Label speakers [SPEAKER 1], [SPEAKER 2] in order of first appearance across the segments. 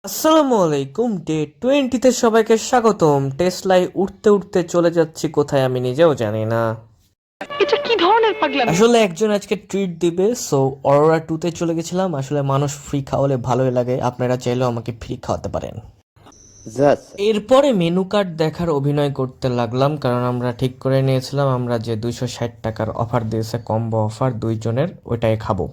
[SPEAKER 1] আসসালামু আলাইকুম। ডে 20-তে সবাইকে স্বাগতম। টেসলাই উঠতে উঠতে চলে যাচ্ছি কোথায় আমি নিজেও জানি না।
[SPEAKER 2] এটা কি ধরনের পাগলামি?
[SPEAKER 1] আসলে একজন আজকে ট্রিট দিবে, সো অরোরা 2-তে চলে গেছিলাম। আসলে মানুষ ফ্রি খাওয়ালে ভালোই লাগে, আপনারা চাইলেও আমাকে ফ্রি খাওয়াতে পারেন।
[SPEAKER 3] জাস্ট
[SPEAKER 1] এরপরে মেনু কার্ড দেখার অভিনয় করতে লাগলাম, কারণ আমরা ঠিক করে নিয়েছিলাম আমরা যে 260 টাকার অফার দিয়েছে, কম্বো অফার দুইজনের, ওইটাই খাবো।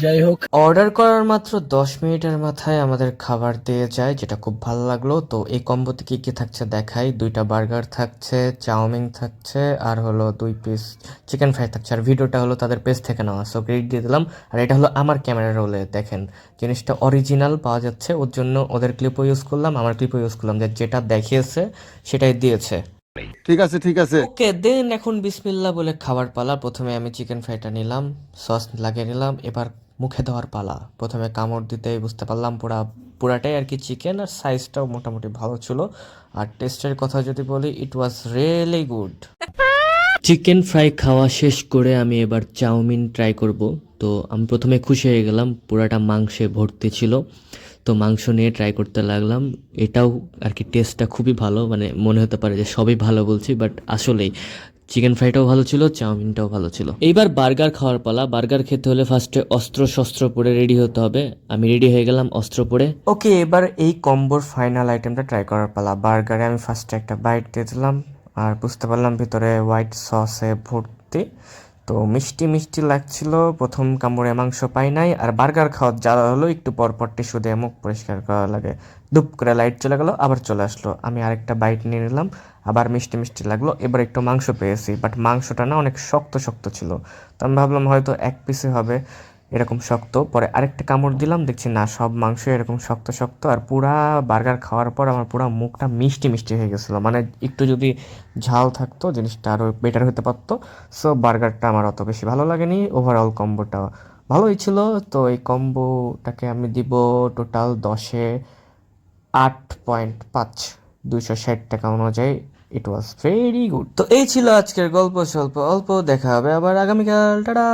[SPEAKER 4] যাই হোক,
[SPEAKER 1] অর্ডার করার মাত্র 10 মিনিটের মাথায় আমাদের খাবার দিয়ে যায়, যেটা খুব ভালো লাগলো। তো এই কম্বোতে কি কি থাকছে দেখাই। 2টা বার্গার থাকছে, চাউমিন থাকছে, আর হলো 2 পিস চিকেন ফ্রাই থাকছে। আর ভিডিওটা হলো তাদের পেজ থেকে নেওয়া, সো ক্রেডিট দিয়ে দিলাম। আর এটা হলো আমার ক্যামেরা রোলে, দেখেন জিনিসটা অরিজিনাল পাওয়া যাচ্ছে। ওর জন্য ওদের ক্লিপও ইউজ করলাম, আমার ক্লিপও ইউজ করলাম, যে যেটা দেখিয়েছে সেটাই দিয়েছে।
[SPEAKER 3] ঠিক আছে ঠিক আছে।
[SPEAKER 1] ওকে দেন, এখন বিসমিল্লাহ বলে খাবার পালা। প্রথমে আমি চিকেন ফ্রাইটা নিলাম, সস লাগিয়ে নিলাম, এবার মুখে দেওয়ার পালা। প্রথমে কামড় দিতেই বুঝতে পারলাম পুরাটাই আর কি চিকেন, আর সাইজটাও মোটামুটি ভালো ছিল। আর টেস্টের কথা যদি বলি, it was really good. Chicken fry খাওয়া শেষ করে আমি এবার চাউমিন ট্রাই করব। তো আমি প্রথমে খুশি হয়ে গেলাম, পুরাটা মাংসে ভর্তি ছিল। তো মাংস নিয়ে ট্রাই করতে লাগলাম। এটাও আর কি টেস্টটা খুবই ভালো, মানে মনে হতে পারে যে সবই ভালো বলছি, বাট আসলেই চিকেন ফ্রাইটাও ভালো ছিল, চাউমিনটাও ভালো ছিল। এইবার বার্গার খাওয়ার পালা। বার্গার খেতে হলে ফার্স্টে অস্ত্র শস্ত্র পরে রেডি হতে হবে। আমি রেডি হয়ে গেলাম অস্ত্র পরে। ওকে, এবার এই কম্বোর ফাইনাল আইটেমটা ট্রাই করার পালা। বার্গারে আমি ফার্স্টে একটা বাইট দিয়ে দিলাম, আর বুঝতে পারলাম ভিতরে হোয়াইট সসে ভর্তি। তো মিষ্টি মিষ্টি লাগছিল। প্রথম কামড়ে মাংস পাই নাই। আর বার্গার খাওয়ার জ্বালা হলো, একটু পর পর টিস্যু দিয়ে মুখ পরিষ্কার করা লাগে। ধুপ করে লাইট চলে গেল, আবার চলে আসলো। আমি আরেকটা বাইট নিয়ে নিলাম, আবার মিষ্টি মিষ্টি লাগলো। এবার একটু মাংস পেয়েছি, বাট মাংসটা না অনেক শক্ত শক্ত ছিল। তো আমি ভাবলাম হয়তো এক পিসে হবে এরকম শক্ত। পরে আরেকটা কামড় দিলাম, দেখছি না, সব মাংস এরকম শক্ত শক্ত। আর পুরা বার্গার খাওয়ার পর আমার পুরা মুখটা মিষ্টি মিষ্টি হয়ে গেছিলো। মানে একটু যদি ঝাল থাকতো জিনিসটা আরও বেটার হতে পারতো। সো বার্গারটা আমার অত বেশি ভালো লাগেনি, ওভারঅল কম্বোটা ভালোই ছিল। তো এই কম্বোটাকে আমি দিব টোটাল 10-এ 8.5, 260 টাকা অনুযায়ী। ইট ওয়াজ ভেরি গুড। তো এই ছিল আজকের গল্প স্বল্প অল্প। দেখা হবে আবার আগামীকাল। টাটা।